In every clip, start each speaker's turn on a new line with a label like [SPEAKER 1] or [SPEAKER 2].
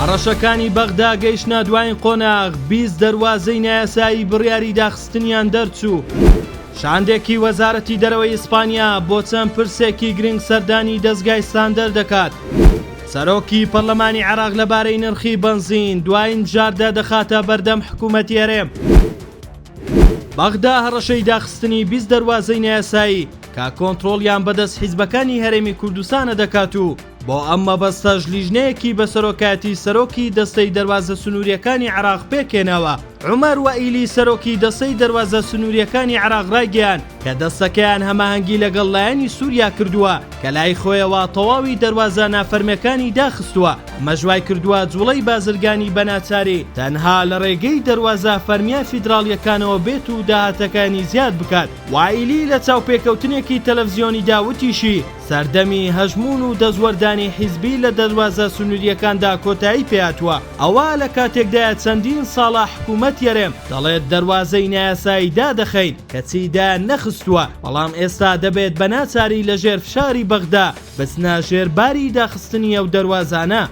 [SPEAKER 1] هەڕەشەکانی بەغدا گەیشتە دوایین قۆناغ 20 دەروازەی نایاسایی بڕیاری داخستنیان دەرچوو. شاندێکی وەزارەتی دەرەوەی ئیسپانیا بۆ چەند پرسێکی گرنگ سەردانی دەستگای ستاندەر دەکات. سەرۆکی پەرلەمانی عێراق لەبارەی نرخی بنزین دوایین جاردا دەخاتە بەردەم حکوومەتی هەرێم. بەغدا هەڕەشەی داخستنی 20 دەروازەی نایاسایی کە کۆنتڕۆڵیان بەدەست حیزبەکانی هەرێمی کوردستانە دەکات و بۆ ئەم مەبەستەش لیژنەیەکی بە سەرۆکایەتی سەرۆکی دەستەی دەروازە سنووریەکانی عێراق پێکێناوە. عومەر وائیلی سەرۆکی دەستەی دەروازە سنووریەکانی عێراق ڕایگەیاند کە دەستەکەیان هەماهەنگی لەگەڵ لایەنی سووریا کردووە کە لای خۆیەوە تەواوی دەروازە نافەرمیەکانی داخستووە. مەژوای کردووە جوڵەی بازرگانی بەناچاری تەنها لە ڕێگەی دەروازە فەرمیای فیدراڵیەکانەوە بێت و داهاتەکانی زیاد بکات. وائیلی لە چاوپێکەوتنێکی تەلەڤیزیۆنی داوتیشی سەردەمی هەژمون و دەزوەردانی حیزبی لە دەروازە سنووریەکاندا کۆتایی پێهاتووە. ئەوە لە کاتێکدایە چەندین ساڵە حکوومەت یەرێم دەڵێت دەروازەی نایاسایی دادەخەین کە چیدا نەخستووە، بەڵام ئێستا دەبێت بە ناچاری لە ژێر فشاری بەغدا بچنە ژێرباری داخستنی ئەو دەروازانە.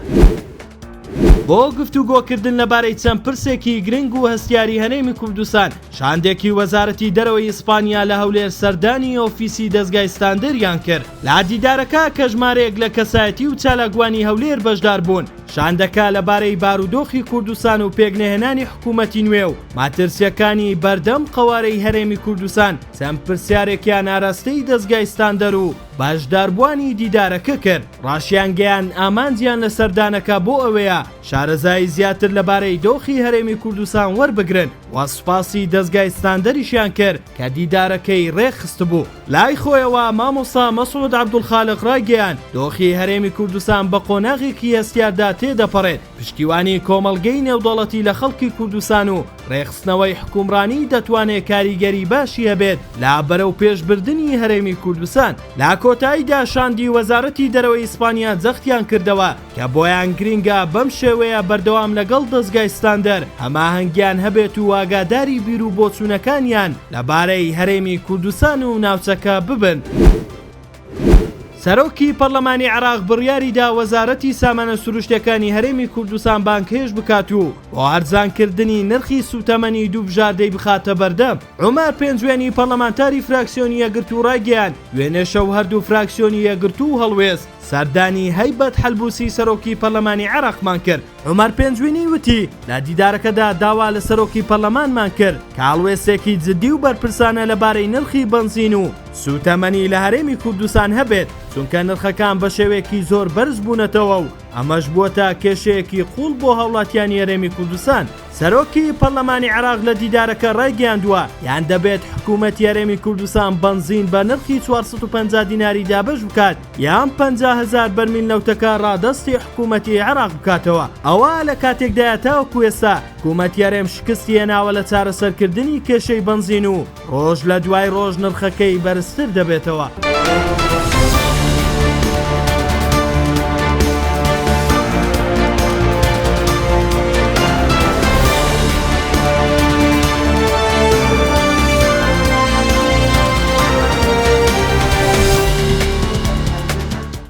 [SPEAKER 1] بۆ گفتوگۆکردن لەبارەی چەند پرسێکی گرنگ و هەستیاری هەرێمی کوردستان شاندێکی وەزارەتی دەرەوەی ئیسپانیا لە هەولێر سەردانی ئۆفیسی دەستگای ستاندەریان کرد. لە دیدارەکە کە ژمارەیەک لە کەسایەتی و چالاکوانی هەولێر بەشدار بوون. شاندەکە لەبارەی بارودۆخی کوردستان و پێگنەهێنانی حکوومەتی نوێ و ماترسیەکانی بەردەم قەوارەی هەرێمی کوردستان چەند پرسیارێکیان ئاراستەی دەستگای ستاندەر و باشداربوانی دیدارەکە کرد. ڕاشیانگەیان ئامانجیان لە سەردانەکە بۆ ئەوەیە شارەزایی زیاتر لەبارەی دۆخی هەرێمی کوردستان وەربگرن و سوپاسی دەستگای ستاندەریشیان کرد کە دیدارەکەی ڕێخست بوو. لای خۆیەوە مامۆستا مەسعود عەبدولخالق ڕایگەیاند دۆخی هەرێمی کوردستان بە قۆناغێکی هەستیاردا تێدەپەڕێت. پشتیوانی کۆمەڵگەی نێودەوڵەتی لە خەڵکی کوردستان و ڕێخستنەوەی حکومڕانی دەتوانێت کاریگەری باشی هەبێت لا بەرەو پێشبردننی هەرێمی کوردستان. لا کۆتاییدا شاندی وەزارەتی دەرەوەی ئیسپانیا جەختیان کردەوە کە بۆیان گرینگە بەم شێوەیە بەردەوام لەگەڵ دەستگای ستاندەر هەماهەنگیان هەبێت و ئاگاداری بیر و بۆچوونەکانیان لەبارەی هەرێمی کوردستان و ناوچەکە ببن. سەرۆکی پەرلەمانی عێراق بڕیاریدا وەزارەتی سامانە سروشتەکانی هەرێمی کوردستان بانکهێش بکات و بۆ هەرزانکردنی نرخی سوتەمەنی دوو بژاردەی بخاتە بەردەم. عومەر پێنجوێنی پەرلەمانتاری فراکسیۆنی یەکگرتو و ڕایگەیاند وێنێ شەو هەردوو فراکسیۆنی یەکگرتو و هەڵوێست سەردانی هەیبەت حەلبوسی سەرۆکی پەرلەمانی عێراقمان کرد. عومەر پێنجوێنی وتی لە دیدارەکەدا داوا لە سەرۆکی پەرلەمانمان کرد کە هەڵوێستێکی جددی و بەرپرسانە لەبارەی نرخی بنزین و سوتەمەنی لە هەرێمی کوردستان هەبێت چونکە نرخەکان بە شێوەیەکی زۆر بەرز بوونەتەوە و ئەمەش بووەتە کێشەیەکی قوڵ بۆ هاوڵاتیانی هەرێمی کوردستان. سەرۆکی پەرلەمانی عێراق لە دیدارەکە ڕایگەیاندووە یان دەبێت حکوومەتی هەرێمی کوردستان بنزین بە نرخی 450 دیناری دابەش بکات یان 50,000 بەرمیل نەوتەکە ڕادەستی حکوومەتی عێراق بکاتەوە. ئەوە لە کاتێکدایە تاوەکو ئێستا حکوومەتی هەرێم شکستی هێناوە لە چارەسەرکردنی کێشەی بنزین و ڕۆژ لە دوای ڕۆژ نرخەکەی بەرزتر دەبێتەوە.